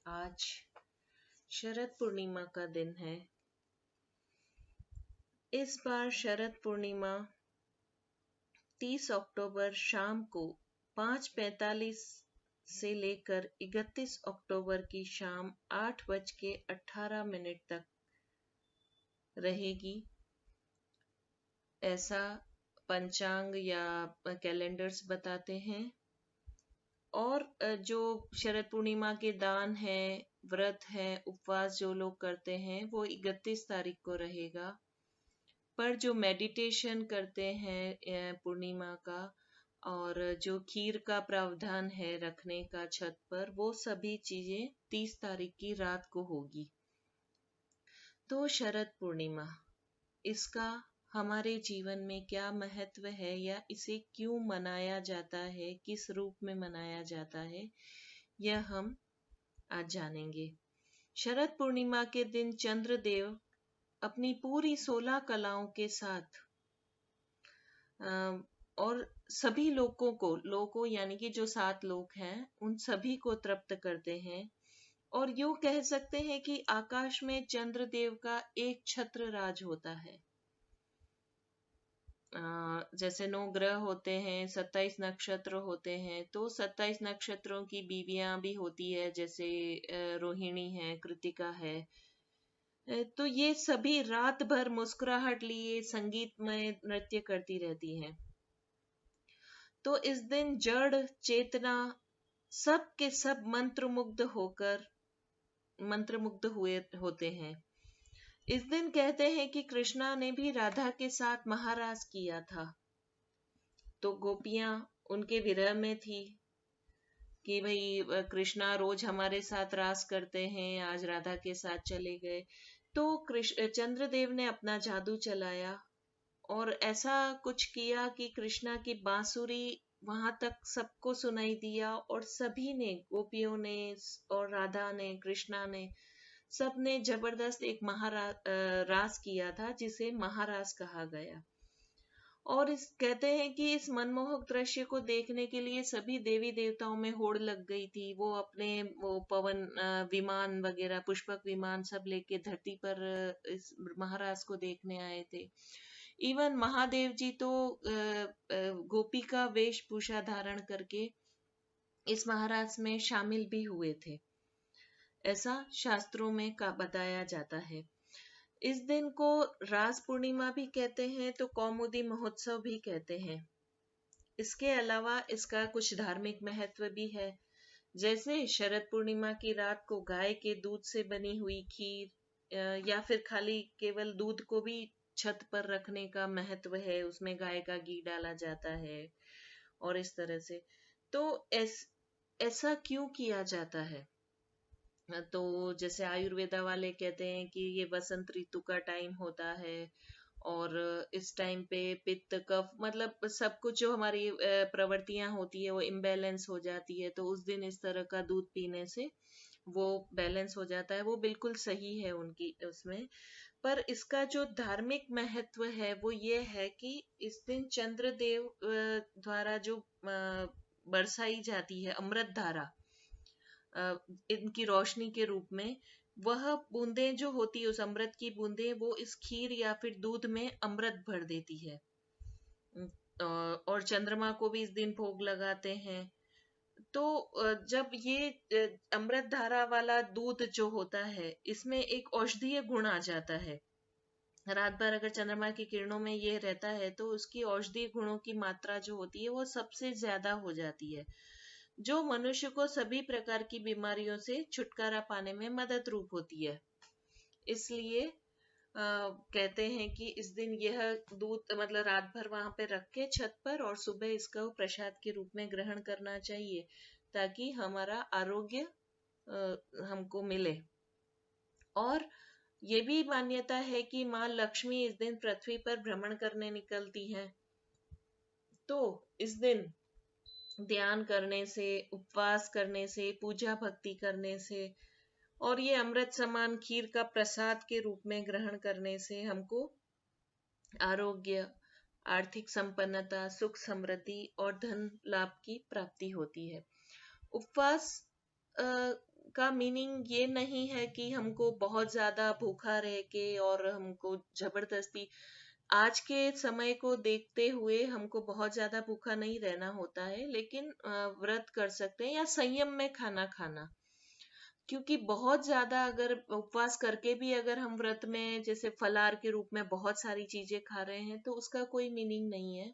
आज शरद पूर्णिमा का दिन है। इस बार शरद पूर्णिमा 30 अक्टूबर शाम को 5:45 से लेकर 31 अक्टूबर की शाम 8:18 तक रहेगी। ऐसा पंचांग या कैलेंडर्स बताते हैं। और जो शरद पूर्णिमा के दान है, व्रत है, उपवास जो लोग करते हैं वो 31 तारीख को रहेगा। पर जो मेडिटेशन करते हैं पूर्णिमा का और जो खीर का प्रावधान है रखने का छत पर, वो सभी चीजें 30 तारीख की रात को होगी। तो शरद पूर्णिमा, इसका हमारे जीवन में क्या महत्व है या इसे क्यों मनाया जाता है, किस रूप में मनाया जाता है, यह हम आज जानेंगे। शरद पूर्णिमा के दिन चंद्रदेव अपनी पूरी 16 कलाओं के साथ और सभी लोगों यानी कि जो 7 लोग हैं उन सभी को तृप्त करते हैं। और यूं कह सकते हैं कि आकाश में चंद्रदेव का एक छत्र राज होता है। जैसे 9 ग्रह होते हैं, 27 नक्षत्र होते हैं, तो 27 नक्षत्रों की बीवियां भी होती है, जैसे रोहिणी है, कृतिका है। तो ये सभी रात भर मुस्कुराहट लिए संगीतमय नृत्य करती रहती हैं। तो इस दिन जड़ चेतना सब के सब मंत्रमुग्ध हुए होते हैं। इस दिन कहते हैं कि कृष्णा ने भी राधा के साथ महारास किया था। तो गोपियां उनके विरह में थी कि भाई कृष्णा रोज हमारे साथ रास करते हैं, आज राधा के साथ चले गए। तो चंद्रदेव ने अपना जादू चलाया और ऐसा कुछ किया कि कृष्णा की बांसुरी वहां तक सबको सुनाई दिया और सभी ने, गोपियों ने और राधा ने, कृष्णा ने, सबने जबरदस्त एक रास किया था जिसे महारास कहा गया। और इस कहते हैं कि इस मनमोहक दृश्य को देखने के लिए सभी देवी देवताओं में होड़ लग गई थी। वो अपने पवन विमान वगैरह, पुष्पक विमान सब लेके धरती पर इस महारास को देखने आए थे। इवन महादेव जी तो गोपी का वेशभूषा धारण करके इस महारास में शामिल भी हुए थे। ऐसा शास्त्रों में का बताया जाता है। इस दिन को रास पूर्णिमा भी कहते हैं, तो कौमुदी महोत्सव भी कहते हैं। इसके अलावा इसका कुछ धार्मिक महत्व भी है। जैसे शरद पूर्णिमा की रात को गाय के दूध से बनी हुई खीर या फिर खाली केवल दूध को भी छत पर रखने का महत्व है, उसमें गाय का घी डाला जाता है और इस तरह से। तो ऐसा क्यों किया जाता है? तो जैसे आयुर्वेदा वाले कहते हैं कि ये वसंत ऋतु का टाइम होता है और इस टाइम पे पित्त कफ मतलब सब कुछ जो हमारी प्रवृत्तियां होती है वो इम्बैलेंस हो जाती है। तो उस दिन इस तरह का दूध पीने से वो बैलेंस हो जाता है। वो बिल्कुल सही है उनकी उसमें। पर इसका जो धार्मिक महत्व है वो ये है कि इस दिन चंद्रदेव द्वारा जो बरसाई जाती है अमृत धारा, इनकी रोशनी के रूप में, वह बूंदें जो होती है, उस अमृत की बूंदें वो इस खीर या फिर दूध में अमृत भर देती है। और चंद्रमा को भी इस दिन भोग लगाते हैं। तो जब ये अमृत धारा वाला दूध जो होता है, इसमें एक औषधीय गुण आ जाता है। रात भर अगर चंद्रमा की किरणों में ये रहता है तो उसकी औषधीय गुणों की मात्रा जो होती है वो सबसे ज्यादा हो जाती है, जो मनुष्य को सभी प्रकार की बीमारियों से छुटकारा पाने में मदद रूप होती है। इसलिए कहते हैं कि इस दिन यह दूध मतलब रात भर वहां पे रख के छत पर और सुबह इसका प्रसाद के रूप में ग्रहण करना चाहिए, ताकि हमारा आरोग्य हमको मिले। और ये भी मान्यता है कि माँ लक्ष्मी इस दिन पृथ्वी पर भ्रमण करने निकलती हैं। तो इस दिन ध्यान करने से, उपवास करने से, पूजा भक्ति करने से और ये अमृत समान खीर का प्रसाद के रूप में ग्रहण करने से हमको आरोग्य, आर्थिक संपन्नता, सुख समृद्धि और धन लाभ की प्राप्ति होती है। उपवास का मीनिंग ये नहीं है कि हमको बहुत ज्यादा भूखा रह के और हमको जबरदस्ती, आज के समय को देखते हुए हमको बहुत ज्यादा भूखा नहीं रहना होता है, लेकिन व्रत कर सकते हैं या संयम में खाना खाना। क्योंकि बहुत ज्यादा अगर उपवास करके भी अगर हम व्रत में जैसे फलाहार के रूप में बहुत सारी चीजें खा रहे हैं तो उसका कोई मीनिंग नहीं है।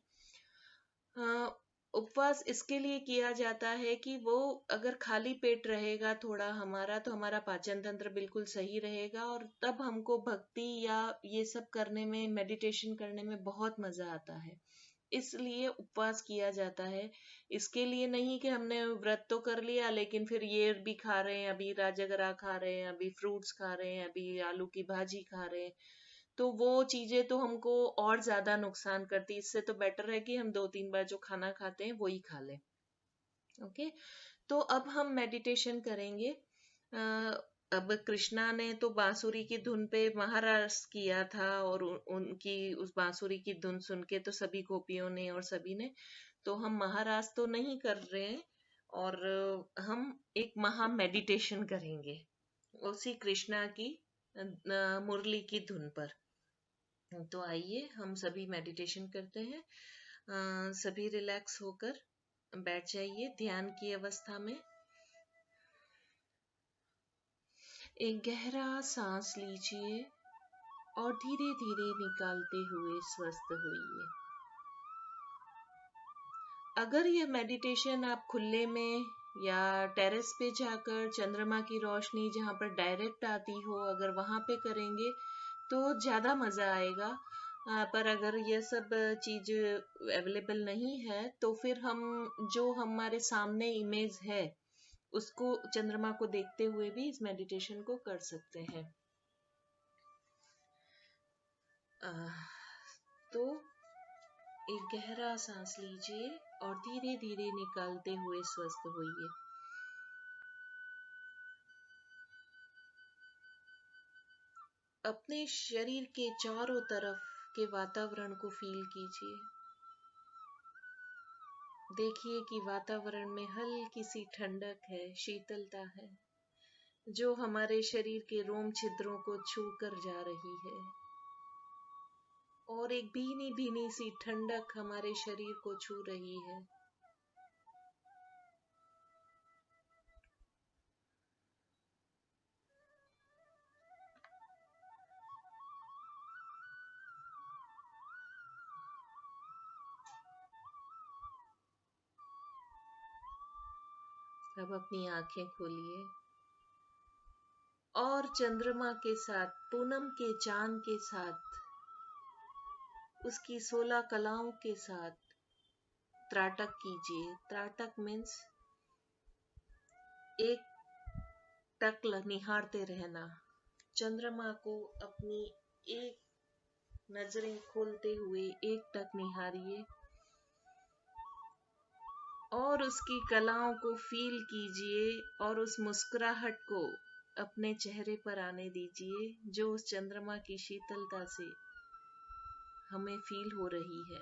उपवास इसके लिए किया जाता है कि वो अगर खाली पेट रहेगा थोड़ा हमारा, तो हमारा पाचन तंत्र बिल्कुल सही रहेगा और तब हमको भक्ति या ये सब करने में, मेडिटेशन करने में बहुत मजा आता है। इसलिए उपवास किया जाता है। इसके लिए नहीं कि हमने व्रत तो कर लिया लेकिन फिर ये भी खा रहे हैं, अभी राजगरा खा रहे हैं, अभी फ्रूट्स खा रहे हैं, अभी आलू की भाजी खा रहे हैं, तो वो चीजें तो हमको और ज्यादा नुकसान करती। इससे तो बेटर है कि हम 2-3 बार जो खाना खाते हैं वो ही खा लें। ओके, तो अब हम मेडिटेशन करेंगे। अब कृष्णा ने तो बांसुरी की धुन पे महारास किया था और उनकी उस बांसुरी की धुन सुन के तो सभी गोपियों ने और सभी ने, तो हम महारास तो नहीं कर रहे हैं और हम एक महा मेडिटेशन करेंगे उसी कृष्णा की मुरली की धुन पर। तो आइए हम सभी मेडिटेशन करते हैं। सभी रिलैक्स होकर बैठ जाइए ध्यान की अवस्था में। एक गहरा सांस लीजिए और धीरे धीरे निकालते हुए स्वस्थ होइए। अगर यह मेडिटेशन आप खुले में या टेरेस पे जाकर चंद्रमा की रोशनी जहाँ पर डायरेक्ट आती हो, अगर वहां पे करेंगे तो ज्यादा मजा आएगा। पर अगर यह सब चीज अवेलेबल नहीं है तो फिर हम जो हमारे सामने इमेज है उसको, चंद्रमा को देखते हुए भी इस मेडिटेशन को कर सकते हैं। तो एक गहरा सांस लीजिए और धीरे धीरे निकालते हुए स्वस्थ होइए। अपने शरीर के चारों तरफ के वातावरण को फील कीजिए। देखिए कि वातावरण में हल्की सी ठंडक है, शीतलता है, जो हमारे शरीर के रोम छिद्रों को छू कर जा रही है और एक भीनी भीनी सी ठंडक हमारे शरीर को छू रही है। अब अपनी आंखें खोलिए और चंद्रमा के साथ, पूनम के चांद के साथ, उसकी 16 कलाओं के साथ त्राटक कीजिए। त्राटक मीन्स एक टक निहारते रहना। चंद्रमा को अपनी एक नजरें खोलते हुए एक टक निहारिए और उसकी कलाओं को फील कीजिए और उस मुस्कुराहट को अपने चेहरे पर आने दीजिए जो उस चंद्रमा की शीतलता से हमें फील हो रही है।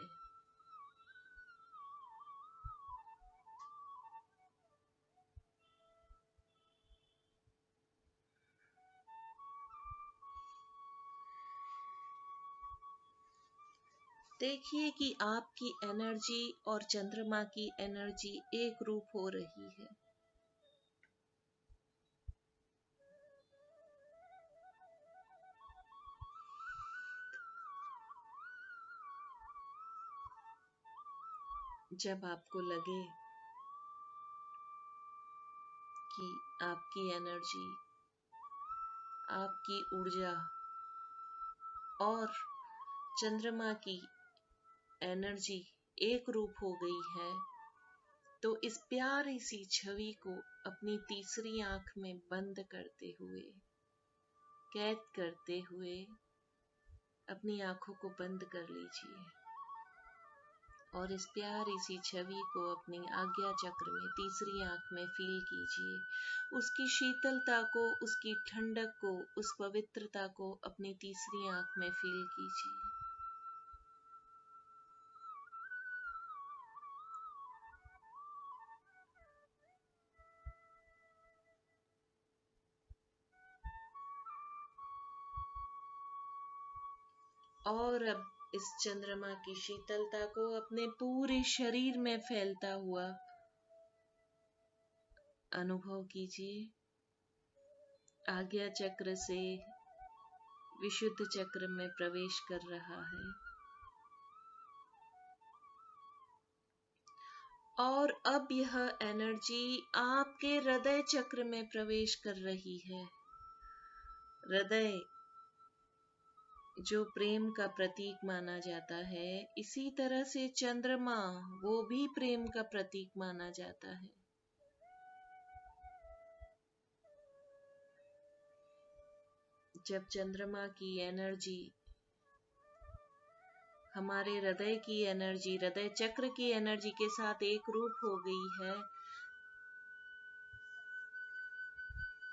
देखिए कि आपकी एनर्जी और चंद्रमा की एनर्जी एक रूप हो रही है। जब आपको लगे कि आपकी एनर्जी, आपकी ऊर्जा और चंद्रमा की एनर्जी एक रूप हो गई है, तो इस प्यारी सी छवि को अपनी तीसरी आंख में बंद करते हुए, कैद करते हुए अपनी आंखों को बंद कर लीजिए और इस प्यारी सी छवि को अपनी आज्ञा चक्र में तीसरी आंख में फील कीजिए। उसकी शीतलता को, उसकी ठंडक को, उस पवित्रता को अपनी तीसरी आंख में फील कीजिए। और अब इस चंद्रमा की शीतलता को अपने पूरे शरीर में फैलता हुआ अनुभव कीजिए। आज्ञा चक्र से विशुद्ध चक्र में प्रवेश कर रहा है और अब यह एनर्जी आपके हृदय चक्र में प्रवेश कर रही है। हृदय जो प्रेम का प्रतीक माना जाता है, इसी तरह से चंद्रमा वो भी प्रेम का प्रतीक माना जाता है। जब चंद्रमा की एनर्जी हमारे हृदय की एनर्जी, हृदय चक्र की एनर्जी के साथ एक रूप हो गई है,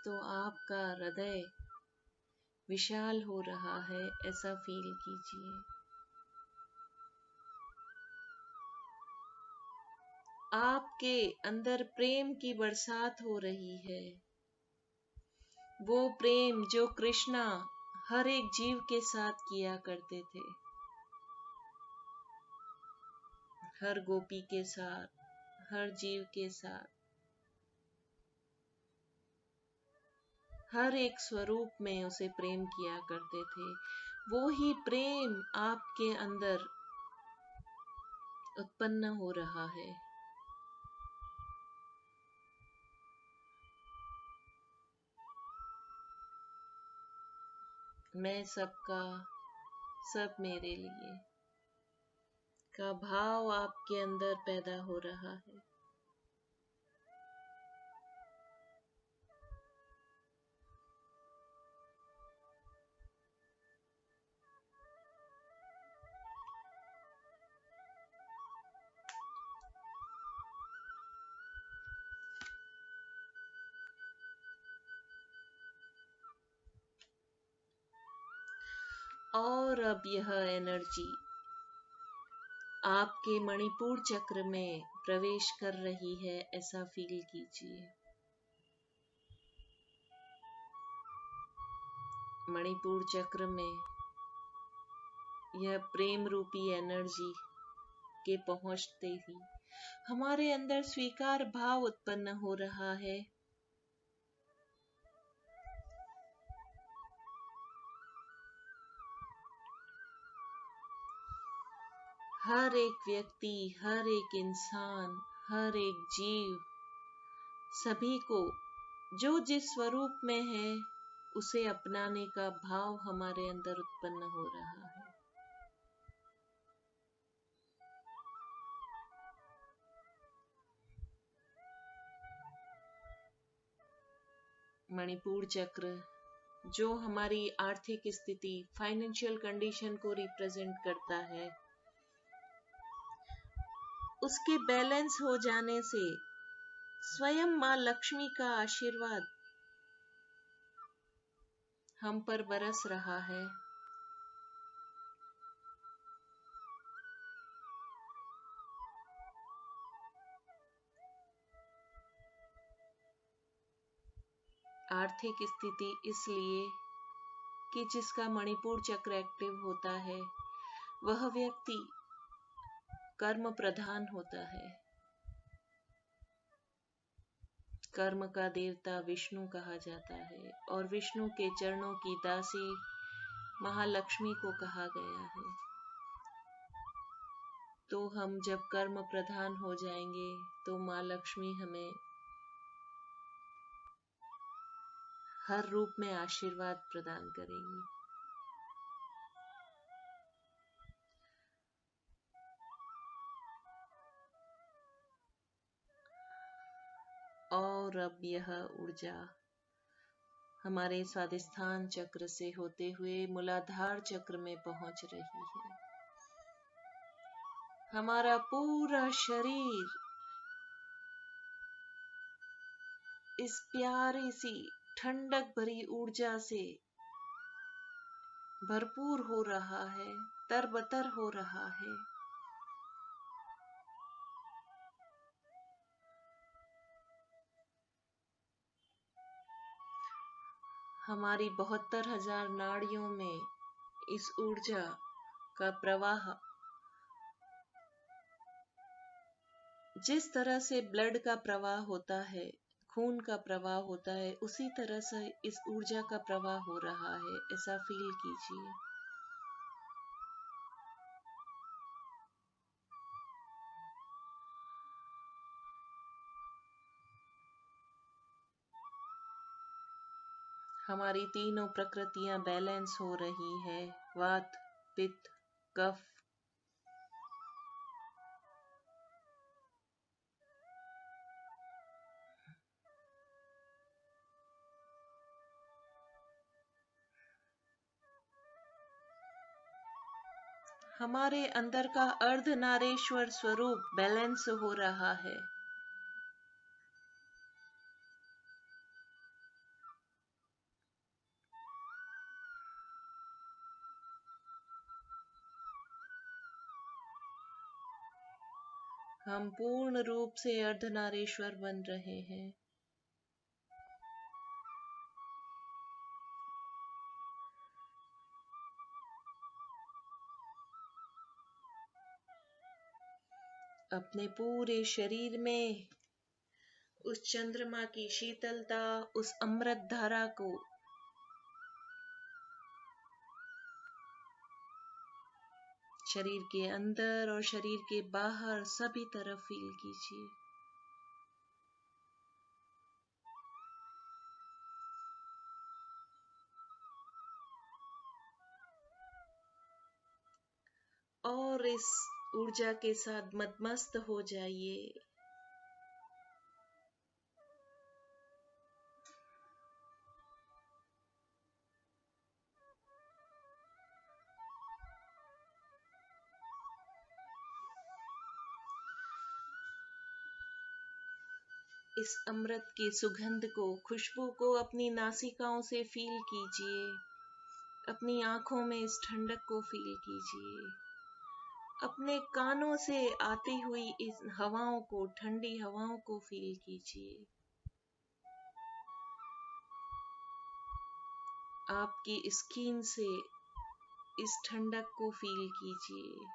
तो आपका हृदय विशाल हो रहा है, ऐसा फील कीजिए। आपके अंदर प्रेम की बरसात हो रही है। वो प्रेम जो कृष्णा हर एक जीव के साथ किया करते थे, हर गोपी के साथ, हर जीव के साथ, हर एक स्वरूप में उसे प्रेम किया करते थे। वो ही प्रेम आपके अंदर उत्पन्न हो रहा है। मैं सबका, सब मेरे लिए का भाव आपके अंदर पैदा हो रहा है। और अब यह एनर्जी आपके मणिपुर चक्र में प्रवेश कर रही है, ऐसा फील कीजिए। मणिपुर चक्र में यह प्रेम रूपी एनर्जी के पहुंचते ही हमारे अंदर स्वीकार भाव उत्पन्न हो रहा है। हर एक व्यक्ति, हर एक इंसान, हर एक जीव, सभी को जो जिस स्वरूप में है उसे अपनाने का भाव हमारे अंदर उत्पन्न हो रहा है। मणिपुर चक्र जो हमारी आर्थिक स्थिति, फाइनेंशियल कंडीशन को रिप्रेजेंट करता है, उसके बैलेंस हो जाने से स्वयं माँ लक्ष्मी का आशीर्वाद हम पर बरस रहा है। आर्थिक स्थिति इसलिए कि जिसका मणिपुर चक्र एक्टिव होता है वह व्यक्ति कर्म प्रधान होता है। कर्म का देवता विष्णु कहा जाता है और विष्णु के चरणों की दासी महालक्ष्मी को कहा गया है। तो हम जब कर्म प्रधान हो जाएंगे तो माँ लक्ष्मी हमें हर रूप में आशीर्वाद प्रदान करेंगी। और अब यह ऊर्जा हमारे स्वादिष्ठान चक्र से होते हुए मूलाधार चक्र में पहुंच रही है। हमारा पूरा शरीर इस प्यारी सी ठंडक भरी ऊर्जा से भरपूर हो रहा है, तरबतर हो रहा है। हमारी 72,000 नाड़ियों में इस ऊर्जा का प्रवाह, जिस तरह से ब्लड का प्रवाह होता है, खून का प्रवाह होता है, उसी तरह से इस ऊर्जा का प्रवाह हो रहा है, ऐसा फील कीजिए। हमारी तीनों प्रकृतियां बैलेंस हो रही है, वात, पित्त, कफ। हमारे अंदर का अर्धनारीश्वर स्वरूप बैलेंस हो रहा है। हम पूर्ण रूप से अर्धनारीश्वर बन रहे हैं। अपने पूरे शरीर में उस चंद्रमा की शीतलता, उस अमृत धारा को शरीर के अंदर और शरीर के बाहर सभी तरफ फील कीजिए। और इस ऊर्जा के साथ मदमस्त हो जाइए। इस अमृत की सुगंध को, खुशबू को अपनी नासिकाओं से फील कीजिए। अपनी आंखों में इस ठंडक को फील कीजिए। अपने कानों से आती हुई इस हवाओं को, ठंडी हवाओं को फील कीजिए। आपकी स्किन से इस ठंडक को फील कीजिए।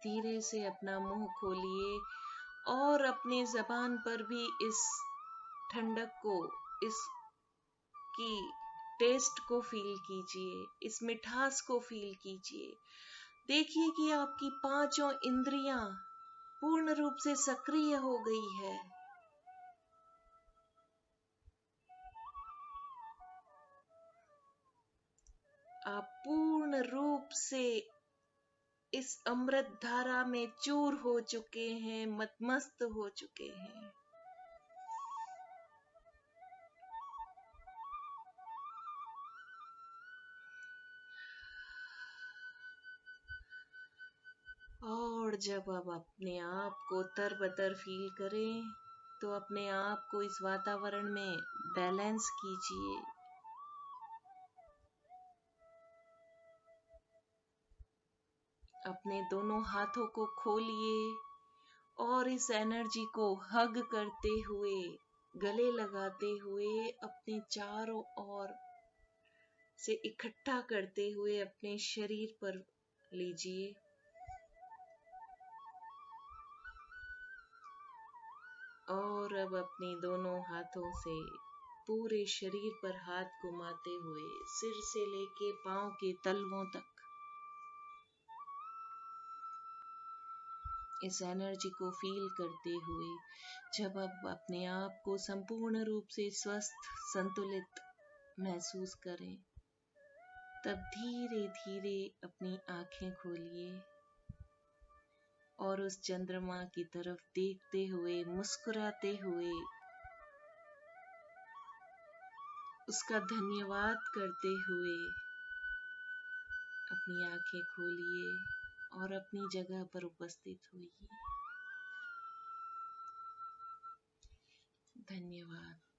धीरे से अपना मुंह खोलिए और अपने जबान पर भी इस ठंडक को, इसकी टेस्ट को फील कीजिए, इस मिठास को फील कीजिए। देखिए कि आपकी पांचों इंद्रियां पूर्ण रूप से सक्रिय हो गई है। आप पूर्ण रूप से इस अमृत धारा में चूर हो चुके हैं, मदमस्त हो चुके हैं। और जब आप अपने आप को तरबतर फील करें, तो अपने आप को इस वातावरण में बैलेंस कीजिए। अपने दोनों हाथों को खोलिए और इस एनर्जी को हग करते हुए, गले लगाते हुए अपने चारों ओर से इकट्ठा करते हुए अपने शरीर पर लीजिए। और अब अपने दोनों हाथों से पूरे शरीर पर हाथ घुमाते हुए सिर से लेके पांव के तलवों तक इस एनर्जी को फील करते हुए, जब आप अपने आप को संपूर्ण रूप से स्वस्थ, संतुलित महसूस करें, तब धीरे धीरे अपनी आंखें खोलिए और उस चंद्रमा की तरफ देखते हुए, मुस्कुराते हुए उसका धन्यवाद करते हुए अपनी आंखें खोलिए और अपनी जगह पर उपस्थित होइए। धन्यवाद।